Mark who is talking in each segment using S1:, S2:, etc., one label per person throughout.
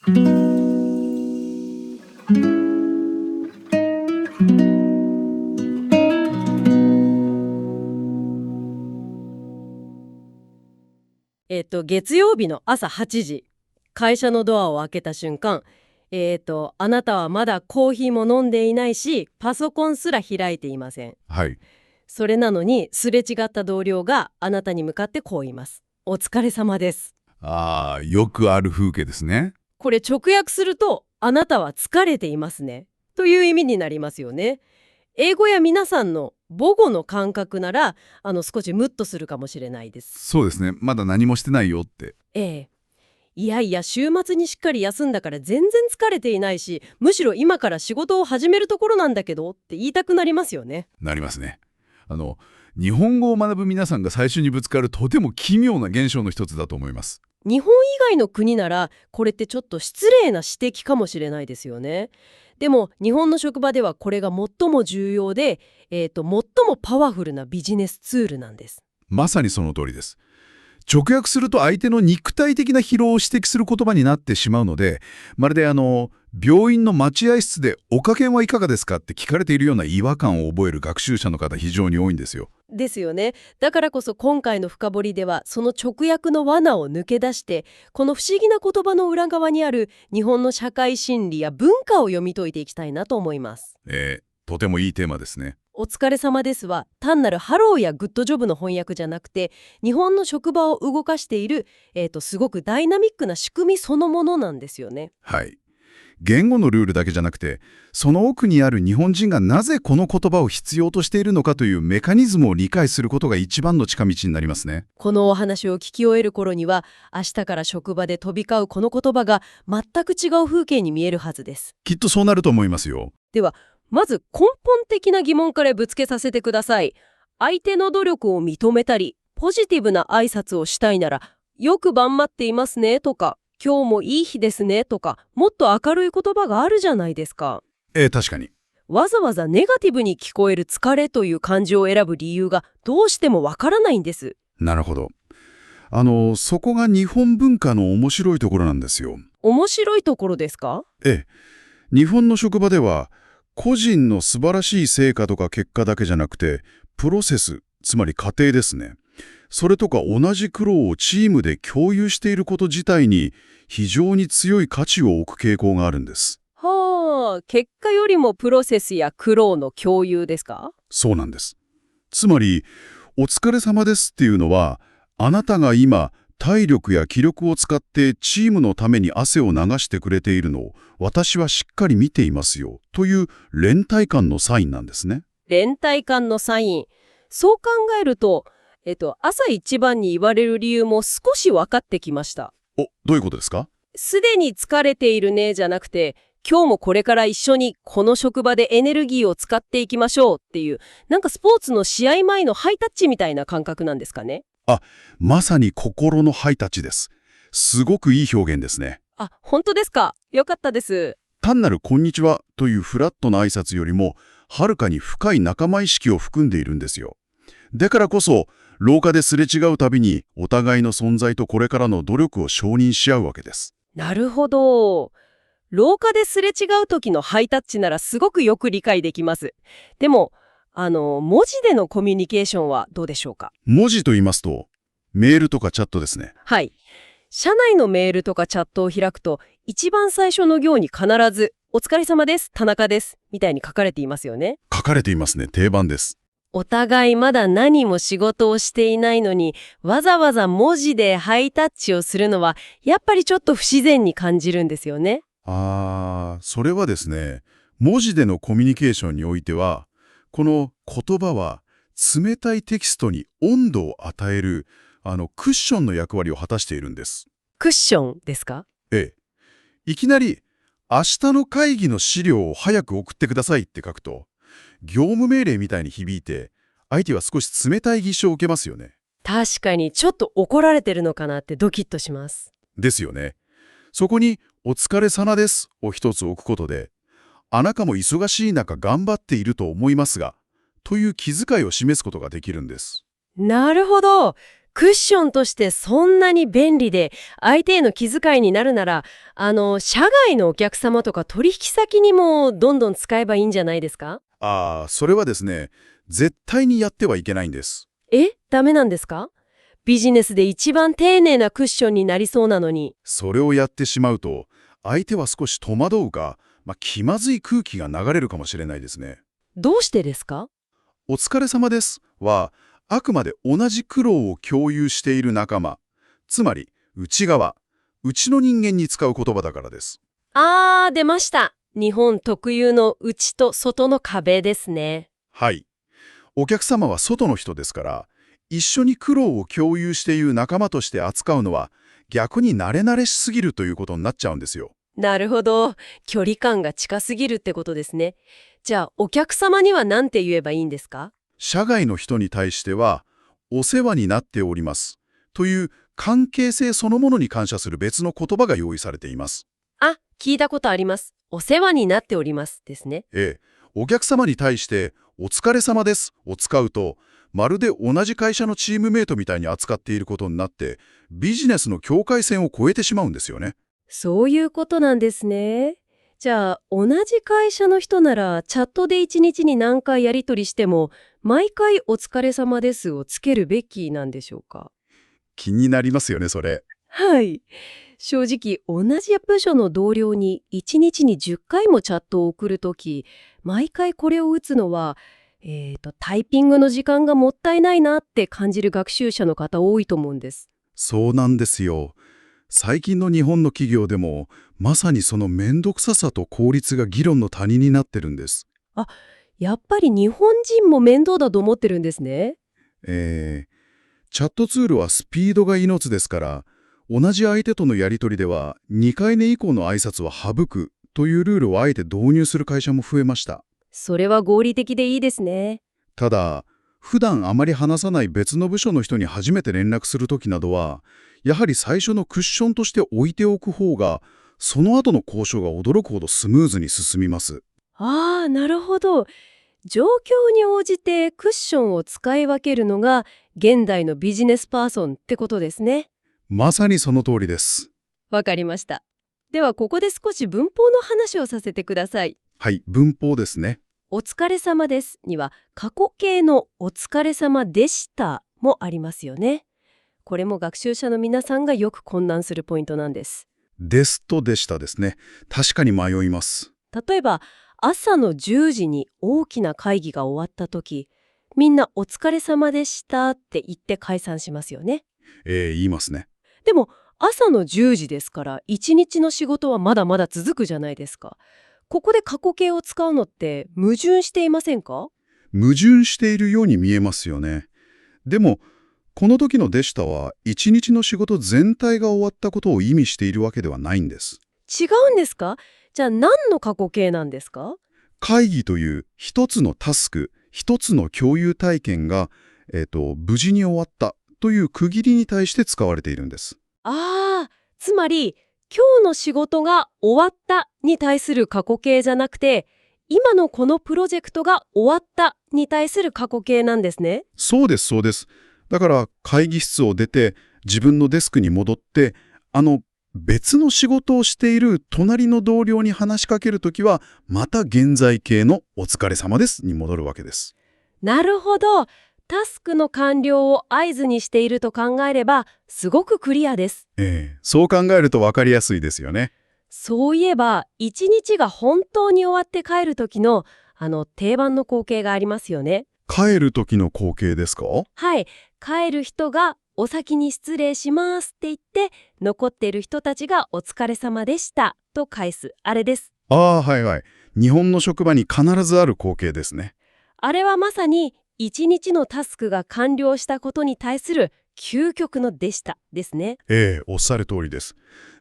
S1: 月曜日の朝8時、会社のドアを開けた瞬間、あなたはまだコーヒーも飲んでいないし、パソコンすら開いていません。
S2: はい。
S1: それなのに、すれ違った同僚があなたに向かってこう言います。お疲れ様です。
S2: ああ、よくある風景ですね。
S1: これ直訳すると、あなたは疲れていますね。という意味になりますよね。英語や皆さんの母語の感覚なら、少しムッとするかもしれないです。
S2: そうですね。まだ何もしてないよって。
S1: ええ。いやいや、週末にしっかり休んだから全然疲れていないし、むしろ今から仕事を始めるところなんだけどって言いたくなりますよね。
S2: なりますね。日本語を学ぶ皆さんが最初にぶつかるとても奇妙な現象の一つだと思います。
S1: 日本以外の国ならこれってちょっと失礼な指摘かもしれないですよね。でも日本の職場ではこれが最も重要で、最もパワフルなビジネスツールなんです。
S2: まさにその通りです。直訳すると相手の肉体的な疲労を指摘する言葉になってしまうので、まるで病院の待合室でお加減はいかがですかって聞かれているような違和感を覚える学習者の方非常に多いんですよ。
S1: ですよね。だからこそ今回の深掘りではその直訳の罠を抜け出して、この不思議な言葉の裏側にある日本の社会心理や文化を読み解いていきたいなと思います。
S2: とてもいいテーマですね。
S1: お疲れ様ですは単なるハローやグッドジョブの翻訳じゃなくて、日本の職場を動かしている、すごくダイナミックな仕組みそのものなんですよね。
S2: はい。言語のルールだけじゃなくて、その奥にある日本人がなぜこの言葉を必要としているのかというメカニズムを理解することが一番の近道になりますね。
S1: このお話を聞き終える頃には、明日から職場で飛び交うこの言葉が全く違う風景に見えるはずです。
S2: きっとそうなると思いますよ。
S1: ではまず根本的な疑問からぶつけさせてください。相手の努力を認めたり、ポジティブな挨拶をしたいなら、よく頑張っていますねとか、今日もいい日ですねとか、もっと明るい言葉があるじゃないですか。
S2: 確かに。
S1: わざわざネガティブに聞こえる疲れという漢字を選ぶ理由がどうしてもわからないんです。
S2: なるほど。そこが日本文化の面白いところなんですよ。
S1: 面白いところですか？
S2: 日本の職場では、個人の素晴らしい成果とか結果だけじゃなくて、プロセス、つまり過程ですね。それとか同じ苦労をチームで共有していること自体に非常に強い価値を置く傾向があるんです。
S1: はあ、結果よりもプロセスや苦労の共有ですか？
S2: そうなんです。つまり、お疲れ様ですっていうのは、あなたが今、体力や気力を使ってチームのために汗を流してくれているのを私はしっかり見ていますよという連帯感のサインなんですね。
S1: 連帯感のサイン。そう考えると、朝一番に言われる理由も少し分かってきました。
S2: どういうことですか？
S1: すでに疲れているねじゃなくて、今日もこれから一緒にこの職場でエネルギーを使っていきましょうっていう、なんかスポーツの試合前のハイタッチみたいな感覚なんですかね。
S2: まさに心のハイタッチです。すごくいい表現ですね。
S1: 本当ですか？よかったです。
S2: 単なるこんにちはというフラットな挨拶よりも、はるかに深い仲間意識を含んでいるんですよ。だからこそ、廊下ですれ違うたびに、お互いの存在とこれからの努力を承認し合うわけです。
S1: なるほど。廊下ですれ違う時のハイタッチならすごくよく理解できます。でも、文字でのコミュニケーションはどうでしょうか？
S2: 文字と言いますと、メールとかチャットですね。
S1: はい。社内のメールとかチャットを開くと、一番最初の行に必ず、お疲れ様です、田中です、みたいに書かれていますよね。
S2: 書かれていますね。定番です。
S1: お互いまだ何も仕事をしていないのに、わざわざ文字でハイタッチをするのは、やっぱりちょっと不自然に感じるんですよね。
S2: それはですね、文字でのコミュニケーションにおいては、この言葉は冷たいテキストに温度を与える、クッションの役割を果たしているんです。
S1: クッションですか？
S2: いきなり、明日の会議の資料を早く送ってくださいって書くと、業務命令みたいに響いて、相手は少し冷たい印象を受けますよね。
S1: 確かにちょっと怒られてるのかなってドキッとします。
S2: ですよね。そこに、お疲れ様ですを一つ置くことで、あなたも忙しい中頑張っていると思いますが、という気遣いを示すことができるんです。
S1: なるほど。クッションとしてそんなに便利で相手への気遣いになるなら、社外のお客様とか取引先にもどんどん使えばいいんじゃないですか？
S2: それはですね、絶対にやってはいけないんです。
S1: ダメなんですか？ビジネスで一番丁寧なクッションになりそうなのに。
S2: それをやってしまうと、相手は少し戸惑うか、気まずい空気が流れるかもしれないですね。
S1: どうしてですか？
S2: お疲れ様ですは、あくまで同じ苦労を共有している仲間、つまり内側、内の人間に使う言葉だからです。
S1: 出ました。日本特有の内と外の壁ですね。
S2: はい。お客様は外の人ですから、一緒に苦労を共有している仲間として扱うのは、逆に慣れ慣れしすぎるということになっちゃうんですよ。
S1: なるほど。距離感が近すぎるってことですね。じゃあ、お客様には何て言えばいいんですか？
S2: 社外の人に対しては、お世話になっておりますという関係性そのものに感謝する別の言葉が用意されています。
S1: 聞いたことあります。お世話になっておりますですね。
S2: お客様に対してお疲れ様ですを使うと、まるで同じ会社のチームメイトみたいに扱っていることになって、ビジネスの境界線を越えてしまうんですよね。
S1: そういうことなんですね。じゃあ、同じ会社の人なら、チャットで1日に何回やり取りしても、毎回お疲れ様ですをつけるべきなんでしょうか？
S2: 気になりますよね、それ。
S1: はい。正直、同じ部署の同僚に1日に10回もチャットを送るとき、毎回これを打つのは、タイピングの時間がもったいないなって感じる学習者の方多いと思うんです。
S2: そうなんですよ。最近の日本の企業でも、まさにそのめんどくささと効率が議論の谷になってるんです。
S1: やっぱり日本人も面倒だと思ってるんですね。
S2: チャットツールはスピードが命ですから、同じ相手とのやり取りでは2回目以降の挨拶は省くというルールをあえて導入する会社も増えました。
S1: それは合理的でいいですね。
S2: ただ、普段あまり話さない別の部署の人に初めて連絡するときなどは、やはり最初のクッションとして置いておく方が、その後の交渉が驚くほどスムーズに進みます。
S1: なるほど。状況に応じてクッションを使い分けるのが現代のビジネスパーソンってことですね。
S2: まさにその通りです。
S1: わかりました。ではここで少し文法の話をさせてください。
S2: はい、文法ですね。
S1: お疲れ様ですには過去形のお疲れ様でしたもありますよね。これも学習者の皆さんがよく混乱するポイントなんです。
S2: ですとでしたですね。確かに迷います。
S1: 例えば朝の10時に大きな会議が終わった時、みんなお疲れ様でしたって言って解散しますよね。
S2: 言いますね。
S1: でも朝の10時ですから一日の仕事はまだまだ続くじゃないですか。ここで過去形を使うのって矛盾していませんか？
S2: 矛盾しているように見えますよね。でも、この時のでしたは、一日の仕事全体が終わったことを意味しているわけではないんです。
S1: 違うんですか？じゃあ何の過去形なんですか？
S2: 会議という一つのタスク、一つの共有体験が、無事に終わったという区切りに対して使われているんです。
S1: つまり今日の仕事が終わったに対する過去形じゃなくて、今のこのプロジェクトが終わったに対する過去形なんですね。
S2: そうです、そうです。だから会議室を出て自分のデスクに戻って、別の仕事をしている隣の同僚に話しかけるときは、また現在形のお疲れ様ですに戻るわけです。
S1: なるほど。タスクの完了を合図にしていると考えれば、すごくクリアです。
S2: そう考えると分かりやすいですよね。
S1: そういえば、一日が本当に終わって帰る時の、定番の光景がありますよね。
S2: 帰る時の光景ですか？
S1: はい。帰る人が、お先に失礼しますって言って、残っている人たちがお疲れ様でしたと返す、あれです。
S2: はいはい。日本の職場に必ずある光景ですね。
S1: あれはまさに、一日のタスクが完了したことに対する究極のでしたですね。
S2: おっしゃる通りです。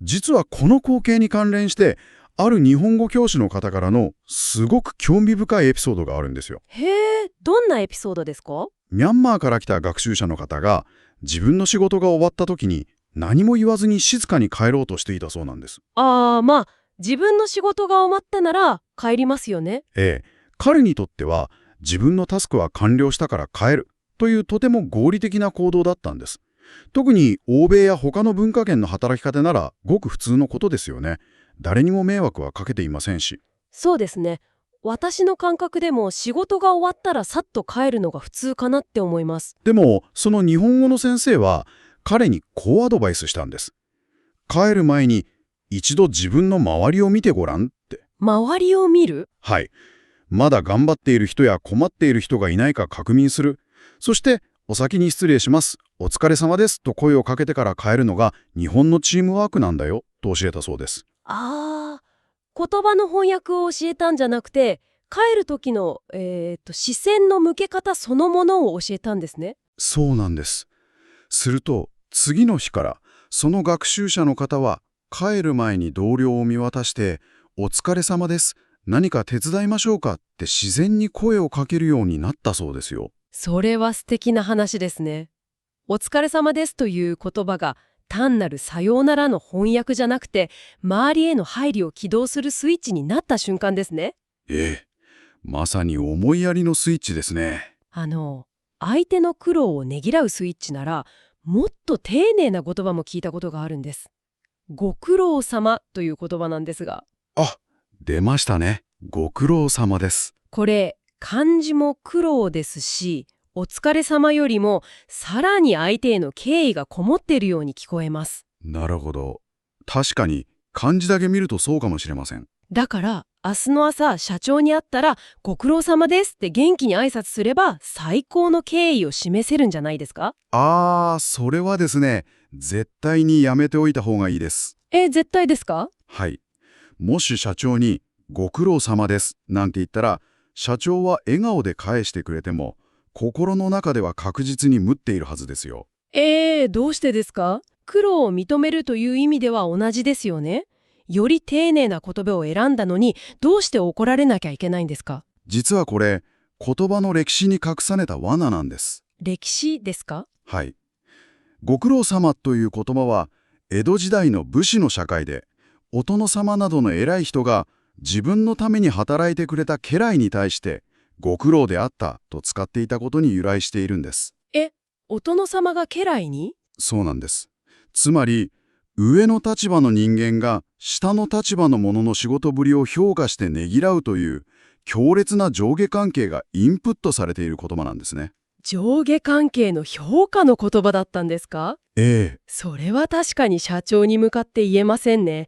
S2: 実はこの光景に関連して、ある日本語教師の方からのすごく興味深いエピソードがあるんですよ。
S1: どんなエピソードですか？
S2: ミャンマーから来た学習者の方が、自分の仕事が終わった時に何も言わずに静かに帰ろうとしていたそうなんです。
S1: 自分の仕事が終わったなら帰りますよね。
S2: 彼にとっては自分のタスクは完了したから帰るというとても合理的な行動だったんです。特に欧米や他の文化圏の働き方ならごく普通のことですよね。誰にも迷惑はかけていませんし。
S1: そうですね。私の感覚でも仕事が終わったらさっと帰るのが普通かなって思います。
S2: でも、その日本語の先生は彼にこうアドバイスしたんです。帰る前に一度自分の周りを見てごらんって。
S1: 周りを見る？
S2: はい。まだ頑張っている人や困っている人がいないか確認する。そして、お先に失礼します。お疲れ様ですと声をかけてから帰るのが日本のチームワークなんだよと教えたそうです。
S1: あー、言葉の翻訳を教えたんじゃなくて、帰る時の、視線の向け方そのものを教えたんですね。
S2: そうなんです。すると、次の日から、その学習者の方は、帰る前に同僚を見渡して、お疲れ様です。何か手伝いましょうかって自然に声をかけるようになったそうですよ。
S1: それは素敵な話ですね。お疲れ様ですという言葉が単なるさようならの翻訳じゃなくて、周りへの配慮を起動するスイッチになった瞬間ですね。
S2: ええ、まさに思いやりのスイッチですね。
S1: 相手の苦労をねぎらうスイッチなら、もっと丁寧な言葉も聞いたことがあるんです。ご苦労様という言葉なんですが、
S2: あ、出ましたね。ご苦労様です。
S1: これ漢字も苦労ですし、お疲れ様よりもさらに相手への敬意がこもっているように聞こえます。
S2: なるほど。確かに、漢字だけ見るとそうかもしれません。
S1: だから明日の朝社長に会ったらご苦労様ですって元気に挨拶すれば最高の敬意を示せるんじゃないですか？
S2: それはですね、絶対にやめておいた方がいいです。
S1: 絶対ですか？
S2: はい。もし社長に、ご苦労様ですなんて言ったら、社長は笑顔で返してくれても、心の中では確実に無っているはずですよ。
S1: どうしてですか？苦労を認めるという意味では同じですよね。より丁寧な言葉を選んだのに、どうして怒られなきゃいけないんですか？
S2: 実はこれ、言葉の歴史に隠された罠なんです。
S1: 歴史ですか？
S2: はい。ご苦労様という言葉は、江戸時代の武士の社会で、お殿様などの偉い人が自分のために働いてくれた家来に対して、ご苦労であったと使っていたことに由来しているんです。
S1: お殿様が家来に？
S2: そうなんです。つまり、上の立場の人間が下の立場の者の仕事ぶりを評価してねぎらうという強烈な上下関係がインプットされている言葉なんですね。
S1: 上下関係の評価の言葉だったんですか？
S2: ええ。
S1: それは確かに社長に向かって言えませんね。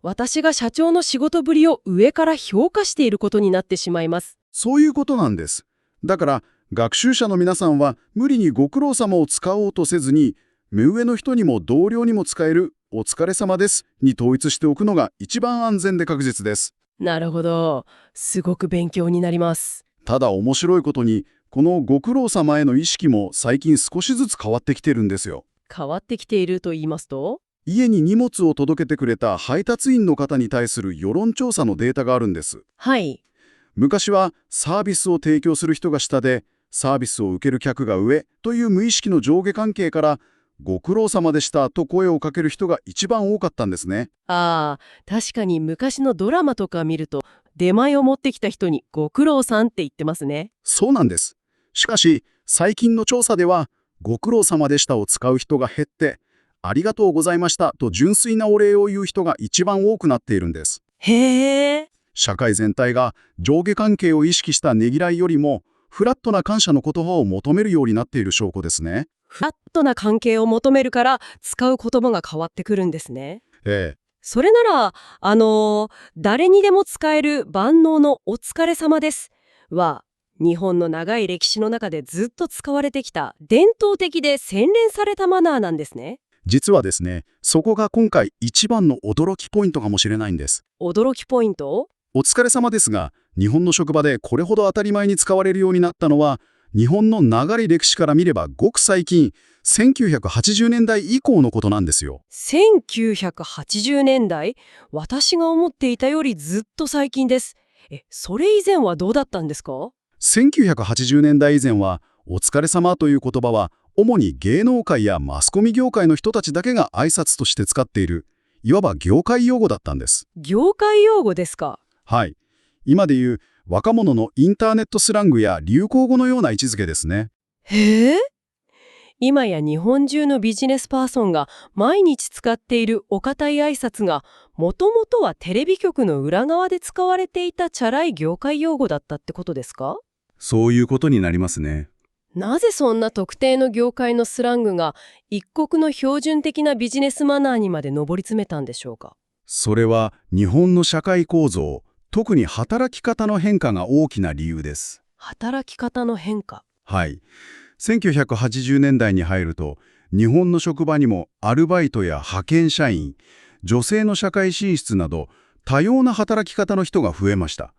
S1: 私が社長の仕事ぶりを上から評価していることになってしまいます。
S2: そういうことなんです。だから、学習者の皆さんは無理にご苦労様を使おうとせずに、目上の人にも同僚にも使えるお疲れ様ですに統一しておくのが一番安全で確実です。
S1: なるほど。すごく勉強になります。
S2: ただ面白いことに、このご苦労様への意識も最近少しずつ変わってきてるんですよ。
S1: 変わってきていると言いますと？
S2: 家に荷物を届けてくれた配達員の方に対する世論調査のデータがあるんです。
S1: はい。
S2: 昔はサービスを提供する人が下で、サービスを受ける客が上という無意識の上下関係から、ご苦労様でしたと声をかける人が一番多かったんですね。
S1: 確かに昔のドラマとか見ると、出前を持ってきた人にご苦労さんって言ってますね。
S2: そうなんです。しかし、最近の調査では、ご苦労様でしたを使う人が減って、ありがとうございましたと純粋なお礼を言う人が一番多くなっているんです。
S1: へー。
S2: 社会全体が上下関係を意識したねぎらいよりも、フラットな感謝の言葉を求めるようになっている証拠ですね。
S1: フラットな関係を求めるから使う言葉が変わってくるんですね。
S2: ええ。
S1: それなら、誰にでも使える万能のお疲れ様ですは、日本の長い歴史の中でずっと使われてきた伝統的で洗練されたマナーなんですね。
S2: 実はですね、そこが今回一番の驚きポイントかもしれないんです。
S1: 驚きポイント？
S2: お疲れ様ですが、日本の職場でこれほど当たり前に使われるようになったのは、日本の長い歴史から見ればごく最近、1980年代以降のことなんですよ。
S1: 1980年代？私が思っていたよりずっと最近です。それ以前はどうだったんですか
S2: 1980年代以前は、お疲れ様という言葉は、主に芸能界やマスコミ業界の人たちだけが挨拶として使っている、いわば業界用語だったんです。
S1: 業界用語ですか？
S2: はい。今でいう若者のインターネットスラングや流行語のような位置づけですね。
S1: へえ。今や日本中のビジネスパーソンが毎日使っているお堅い挨拶が、もともとはテレビ局の裏側で使われていたチャラい業界用語だったってことですか？
S3: そういうことになりますね。
S1: なぜそんな特定の業界のスラングが一国の標準的なビジネスマナーにまで上り詰めたんでしょうか？
S3: それは日本の社会構造、特に働き方の変化が大きな理由です。
S1: 働き方の変化。
S3: はい。1980年代に入ると、日本の職場にもアルバイトや派遣社員、女性の社会進出など多様な働き方の人が増えました。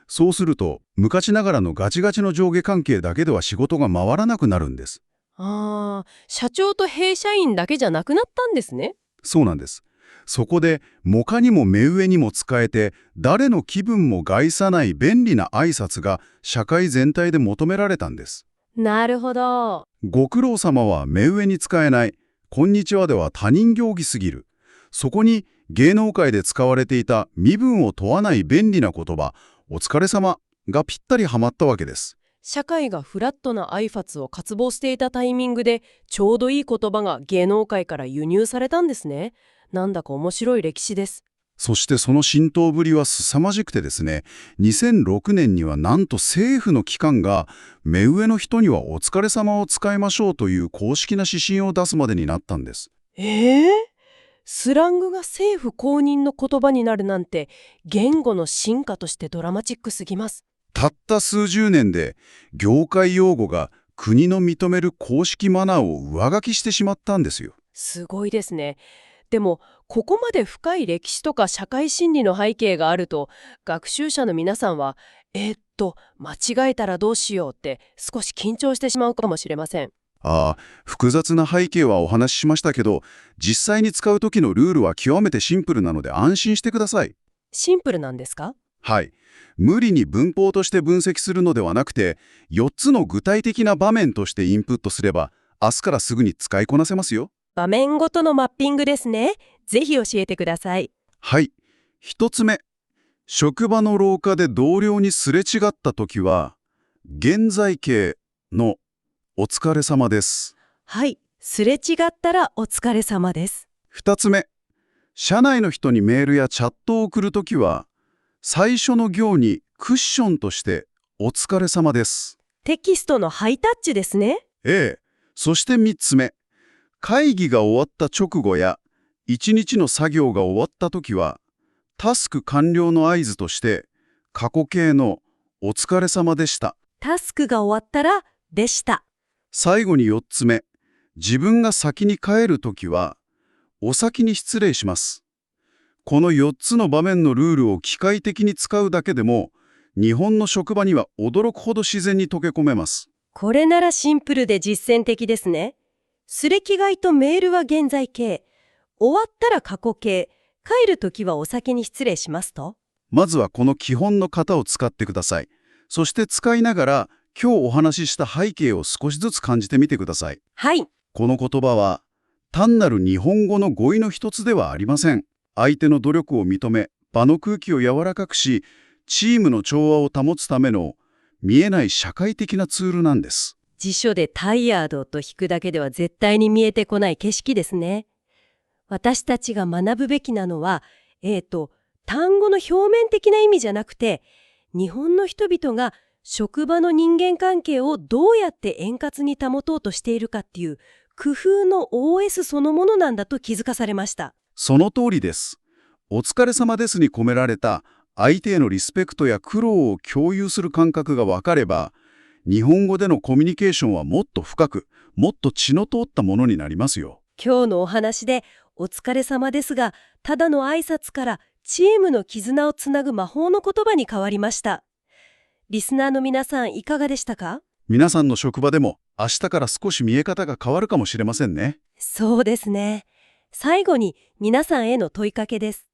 S3: そうすると、昔ながらのガチガチの上下関係だけでは仕事が回らなくなるんです。
S1: 社長と弊社員だけじゃなくなったんですね。
S3: そうなんです。そこで、モカにも目上にも使えて、誰の気分も害さない便利な挨拶が社会全体で求められたんです。
S1: なるほど。
S3: ご苦労様は目上に使えない。こんにちはでは他人行儀すぎる。そこに芸能界で使われていた身分を問わない便利な言葉、お疲れ様がぴったりはまったわけです。
S1: 社会がフラットな挨拶を渇望していたタイミングで、ちょうどいい言葉が芸能界から輸入されたんですね。なんだか面白い歴史です。
S3: そしてその浸透ぶりは凄まじくてですね、2006年にはなんと政府の機関が目上の人にはお疲れ様を使いましょうという公式な指針を出すまでになったんです。
S1: スラングが政府公認の言葉になるなんて、言語の進化としてドラマチックすぎます。
S3: たった数十年で業界用語が国の認める公式マナーを上書きしてしまったんですよ。
S1: すごいですね。でも、ここまで深い歴史とか社会心理の背景があると、学習者の皆さんは、間違えたらどうしようって少し緊張してしまうかもしれません。
S3: 複雑な背景はお話ししましたけど、実際に使う時のルールは極めてシンプルなので安心してください。
S1: シンプルなんですか？
S3: はい。無理に文法として分析するのではなくて、4つの具体的な場面としてインプットすれば、明日からすぐに使いこなせますよ。
S1: 場面ごとのマッピングですね。ぜひ教えてください。
S3: はい。1つ目。職場の廊下で同僚にすれ違ったときは、現在形のお疲れ様です。
S1: はい。すれ違ったらお疲れ様です。
S3: 2つ目。社内の人にメールやチャットを送るときは、最初の行にクッションとしてお疲れ様です。
S1: テキストのハイタッチですね。
S3: ええ。そして3つ目。会議が終わった直後や1日の作業が終わったときは、タスク完了の合図として過去形のお疲れ様でした。
S1: タスクが終わったらでした。
S3: 最後に4つ目。自分が先に帰るときは、お先に失礼します。この4つの場面のルールを機械的に使うだけでも、日本の職場には驚くほど自然に溶け込めます。
S1: これならシンプルで実践的ですね。すれ違いとメールは現在形、終わったら過去形、帰るときはお先に失礼しますと。
S3: まずはこの基本の型を使ってください。そして使いながら、今日お話しした背景を少しずつ感じてみてください。
S1: はい。
S3: この言葉は、単なる日本語の語彙の一つではありません。相手の努力を認め、場の空気を柔らかくし、チームの調和を保つための見えない社会的なツールなんです。
S1: 辞書でタイヤードと引くだけでは絶対に見えてこない景色ですね。私たちが学ぶべきなのは、単語の表面的な意味じゃなくて、日本の人々が職場の人間関係をどうやって円滑に保とうとしているかっていう工夫の OS そのものなんだと気づかされました。
S3: その通りです。お疲れ様ですに込められた相手へのリスペクトや苦労を共有する感覚が分かれば、日本語でのコミュニケーションはもっと深く、もっと血の通ったものになりますよ。
S1: 今日のお話で、お疲れ様ですが、ただの挨拶からチームの絆をつなぐ魔法の言葉に変わりました。リスナーの皆さんいかがでしたか？
S3: 皆さんの職場でも明日から少し見え方が変わるかもしれませんね。
S1: そうですね。最後に皆さんへの問いかけです。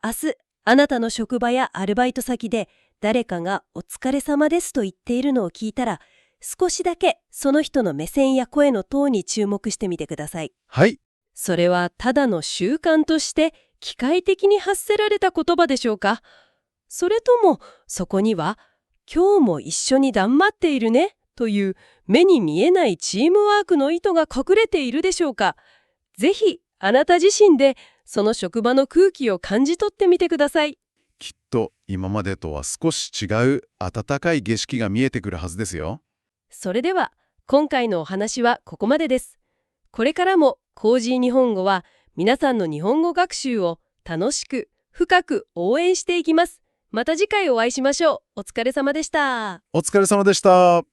S1: 明日、あなたの職場やアルバイト先で誰かがお疲れ様ですと言っているのを聞いたら、少しだけその人の目線や声のトーンに注目してみてください。
S3: はい。
S1: それはただの習慣として機械的に発せられた言葉でしょうか？それともそこには今日も一緒に頑張っているねという目に見えないチームワークの意図が隠れているでしょうか。ぜひあなた自身でその職場の空気を感じ取ってみてください。
S4: きっと今までとは少し違う温かい景色が見えてくるはずですよ。
S1: それでは今回のお話はここまでです。これからもコージー日本語は皆さんの日本語学習を楽しく深く応援していきます。また次回お会いしましょう。お疲れ様でした。
S4: お疲れ様でした。